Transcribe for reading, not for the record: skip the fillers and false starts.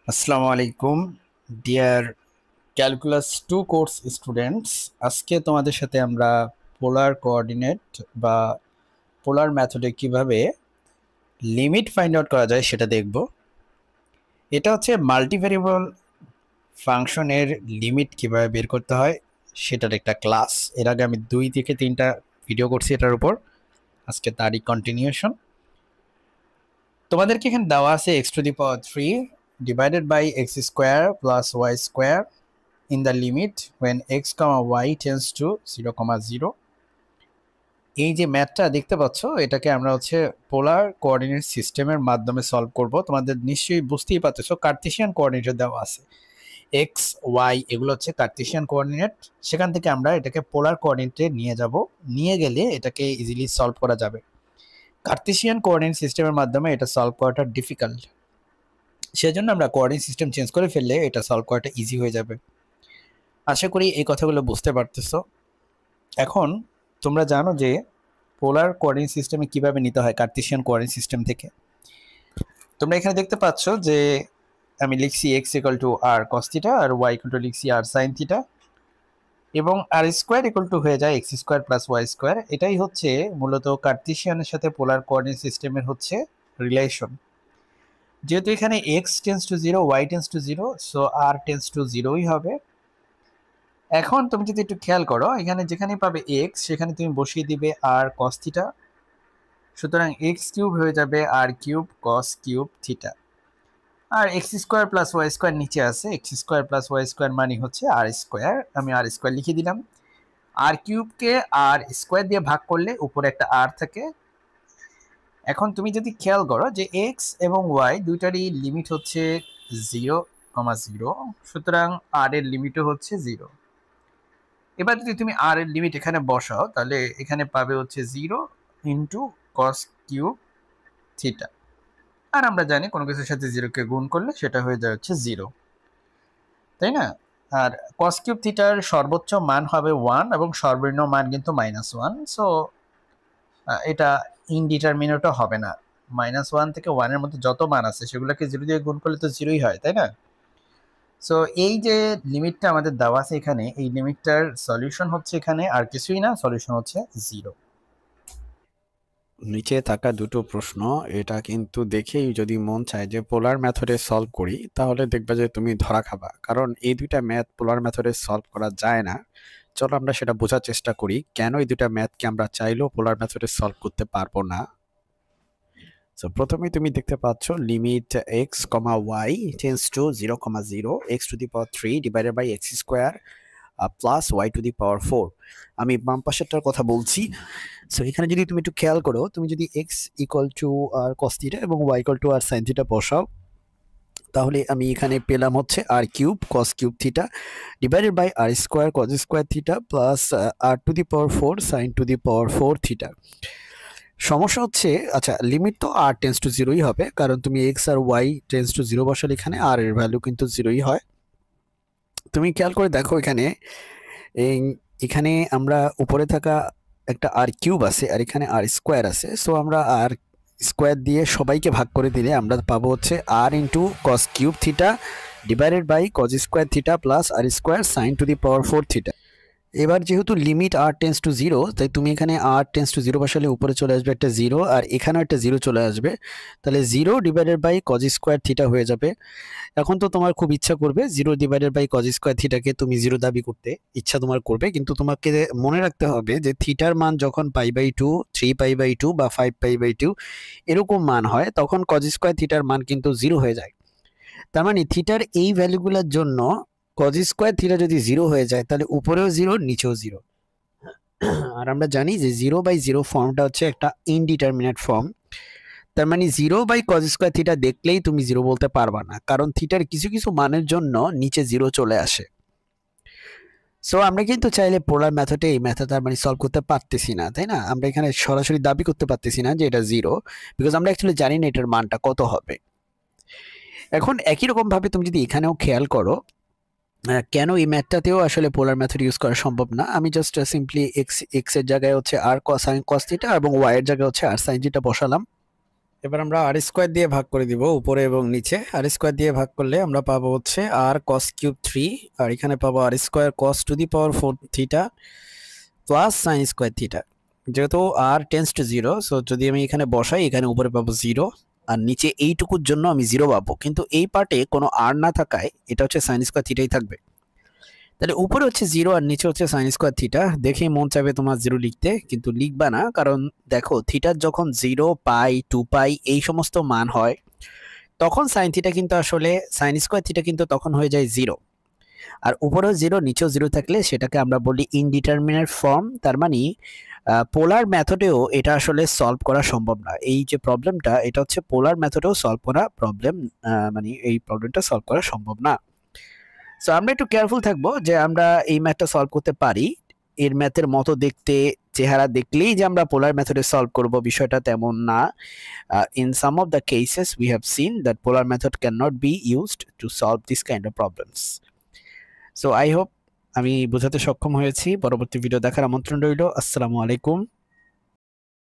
আসসালামু আলাইকুম deer calculus 2 course students. আজকে তোমাদের সাথে আমরা পোলার কোঅর্ডিনেট বা পোলার মেথডে কিভাবে লিমিট ফাইন্ড আউট করা যায় সেটা দেখব। এটা হচ্ছে মাল্টিভেরিয়েবল ফাংশনের লিমিট কিভাবে বের করতে হয় সেটার একটা ক্লাস। এর আগে আমি 2 থেকে 3টা ভিডিও করছি এটার উপর, আজকে তারই কন্টিনিউশন। তোমাদেরকে এখানে দেওয়া আছে x⁻³ divided by x square plus y square in the limit when x comma y tends to 0 comma 0। এই যে ম্যাথটা দেখতে পাচ্ছ, এটাকে আমরা হচ্ছে পোলার কোঅর্ডিনেট সিস্টেমের মাধ্যমে সলভ করব। তোমাদের নিশ্চয়ই বুঝতেই পারতেছো কার্টেসিয়ান কোঅর্ডিনেটে দেওয়া আছে এক্স ওয়াই, এগুলো হচ্ছে কার্টেসিয়ান কোঅর্ডিনেট। সেখান থেকে আমরা এটাকে পোলার কোঅর্ডিনেটে নিয়ে যাব, নিয়ে গেলে এটাকে ইজিলি সলভ করা যাবে। কার্টেসিয়ান কোঅর্ডিনেট সিস্টেমের মাধ্যমে এটা সলভ করাটা ডিফিকাল্ট, সেজন্য আমরা কোঅর্ডিনেট সিস্টেম চেঞ্জ করে ফেললে এটা সলভ করাটা ইজি হয়ে যাবে। আশা করি এই কথাগুলো বুঝতে পারতেছো। এখন তোমরা জানো যে পোলার কোঅর্ডিনেট সিস্টেমে কিভাবে নিতে হয় কার্টেসিয়ান কোঅর্ডিনেট সিস্টেম থেকে। তোমরা এখানে দেখতে পাচ্ছ যে আমি লিখছি X equal to R cos theta আর ওয়াই ইকুয়াল টু লিখছি আর সাইন থিটা, এবং আর স্কোয়ার ইকুয়াল টু হয়ে যায় X square plus Y square. এটাই হচ্ছে মূলত কার্টেসিয়ানের সাথে পোলার কোঅর্ডিনেট সিস্টেমের হচ্ছে রিলেশন। যেহেতু এখানে x tends to zero, y tends to zero, so r tends to জিরোই হবে। এখন তুমি যদি একটু খেয়াল করো, এখানে যেখানে পাবে এক্স সেখানে তুমি বসিয়ে দিবে আর কস থিটা, সুতরাং এক্স কিউব হয়ে যাবে আর কিউব কস কিউব থিটা। আর x square plus Y square নিচে আছে, x square plus Y square মানে হচ্ছে আর স্কোয়ার, আমি আর স্কোয়ার লিখে দিলাম। আর কিউবকে আর স্কোয়ার দিয়ে ভাগ করলে উপরে একটা আর থাকে। এখন তুমি যদি খেয়াল করো যে এক্স এবং ওয়াই দুইটারই লিমিট হচ্ছে 0,0, সুতরাং আর এর লিমিটও হচ্ছে 0। এবার যদি তুমি আর এর লিমিট এখানে বসাও তাহলে এখানে পাবে হচ্ছে 0 ইন্টু কস কিউব থিটা। আর আমরা জানি কোনো কিছুর সাথে 0কে গুণ করলে সেটা হয়ে যায় হচ্ছে 0, তাই না? আর কস কিউব থিটার সর্বোচ্চ মান হবে 1 এবং সর্বনিম্ন মান কিন্তু -1, সো এটা ইনডিটারমিনেটও হবে না। -1 থেকে 1 এর মধ্যে যত মান আছে সেগুলোকে 0 দিয়ে গুণ করলে তো 0ই হয়, তাই না? সো এই যে লিমিটটা আমাদের দেওয়া আছে এখানে, এই লিমিটটার সলিউশন হচ্ছে এখানে আর কিছুই না, সলিউশন হচ্ছে 0। নিচে থাকা দুটো প্রশ্ন, এটা কিন্তু দেখেই যদি মন চায় যে পোলার মেথডে সলভ করি, তাহলে দেখবে যে তুমি ধরা খাবা, কারণ এই দুইটা ম্যাথ পোলার মেথডে সলভ করা যায় না। চলো আমরা সেটা বোঝার চেষ্টা করি, কেন এই দুইটা ম্যাথকে আমরা চাইলেও পোলার মেথডে সলভ করতে পারবো না। তো প্রথমেই তুমি দেখতে পাচ্ছ limit x, y tends to 0, 0 x⁻³ divided by x square plus y to the power 4। আমি বাম পাশেরটার কথা বলছি। সো এখানে যদি তুমি একটু খেয়াল করো, তুমি যদি x equal to R cos theta এবং y equal to r sine theta বসাও, তাহলে আমি এখানে পেলাম হচ্ছে r cube cos cube theta divided by r square cos square theta plus r to the power 4 sine to the power 4 theta. সমস্যা হচ্ছে, আচ্ছা লিমিট তো আর টেন্স টু জিরোই হবে, কারণ তুমি এক্স আর ওয়াই টেন্স টু জিরো বসালে এখানে আর এর ভ্যালু কিন্তু জিরোই হয়। তুমি খেয়াল করে দেখো এখানে এখানে আমরা উপরে থাকা একটা আর কিউব আছে আর এখানে আর স্কোয়ার আছে, সো আমরা আর স্কোয়ার দিয়ে সবাইকে ভাগ করে দিলে আমরা পাবো হচ্ছে r into cos cube theta divided by cos square theta plus r square sine to the power 4 theta. এবার যেহেতু limit r tends to zero, তাই তুমি এখানে আর টেন্স টু জিরো বসালে উপরে চলে আসবে একটা জিরো আর এখানেও একটা জিরো চলে আসবে, তাহলে 0 divided by cos square theta হয়ে যাবে। এখন তো তোমার খুব ইচ্ছা করবে 0 ডিভাইডেড বাই কজ স্কোয়ার থিটাকে তুমি 0 দাবি করতে, ইচ্ছা তোমার করবে, কিন্তু তোমাকে মনে রাখতে হবে যে থিটার মান যখন π/2, 3π/2 বা 5π/2 এরকম মান হয়, তখন কজ স্কোয়ার থিটার মান কিন্তু 0 হয়ে যায়। তার মানে থিটার এই ভ্যালুগুলোর জন্য কজ স্কোয়ার থিটা যদি 0 হয়ে যায় তাহলে উপরেও 0 নিচেও 0। আর আমরা জানি যে 0/0 ফর্মটা হচ্ছে একটা ইনডিটারমিনেট ফর্ম, তার মানে 0/কজ স্কোয়ার থিটা দেখলেই তুমি 0 বলতে পারবা না, কারণ থিটার কিছু কিছু মানের জন্য নিচে 0 চলে আসে। সো আমরা কিন্তু চাইলে পোলার মেথডে এই মেথড তার মানে সলভ করতে পারতেছি না, তাই না? আমরা এখানে সরাসরি দাবি করতে পারতেছি না যে এটা 0, বিকজ আমরা অ্যাকচুয়ালি জানি না এটার মানটা কত হবে। এখন একই রকম ভাবে তুমি যদি এখানেও খেয়াল করো, কেন এই ম্যাথটাতেও আসলে পোলার মেথড ইউজ করা সম্ভব না, আমি জাস্ট সিম্পলি এক্স এর জায়গায় হচ্ছে আর সাইন কস থিটা এবং ওয়াই এর জায়গায় হচ্ছে আর সাইন থিটা বসালাম। এবার আমরা আর স্কোয়ার দিয়ে ভাগ করে দিব উপরে এবং নিচে। আর স্কোয়ার দিয়ে ভাগ করলে আমরা পাবো হচ্ছে আর কস কিউব 3, আর এখানে পাবো r square cos to the power 4 theta plus sine square theta. যেহেতু আর টেন্স টু 0, সো যদি আমি এখানে বসাই এখানে উপরে পাবো 0 আর নিচে এইটুকুর জন্য আমি 0 পাবো, কিন্তু এই পার্টে কোনো আর না থাকায় এটা হচ্ছে সাইন স্কোয়ার থিটাই থাকবে। তাহলে উপরে হচ্ছে 0 আর নিচে হচ্ছে সাইন স্কোয়ার থিটা। দেখেই মন চাইবে তোমার 0 লিখতে, কিন্তু লিখবা না, কারণ দেখো থিটার যখন 0, পাই, 2 পাই এই সমস্ত মান হয় তখন সাইন থিটা কিন্তু আসলে সাইন স্কোয়ার থিটা কিন্তু তখন হয়ে যায় 0। আর উপরেও 0 নিচেও 0 থাকলে সেটাকে আমরা বলি ইনডিটারমিনেট ফর্ম। তার মানে পোলার মেথডেও এটা আসলে সলভ করা সম্ভব না। এই যে প্রবলেমটা এটা হচ্ছে পোলার মেথডেও সলভ করা প্রবলেম, মানে এই প্রবলেমটা সলভ করা সম্ভব না। সো আমরা একটু কেয়ারফুল থাকবো যে আমরা এই ম্যাথটা সলভ করতে পারি। এর ম্যাথের মতো দেখতে, চেহারা দেখলেই যে আমরা পোলার মেথডে সলভ করব বিষয়টা তেমন না। In some of the cases we have seen that polar method can not be used to solve this kind of problems. So I hope আমি বোঝাতে সক্ষম হয়েছি। পরবর্তী ভিডিও দেখার আমন্ত্রণ রইল। আসসালামু আলাইকুম।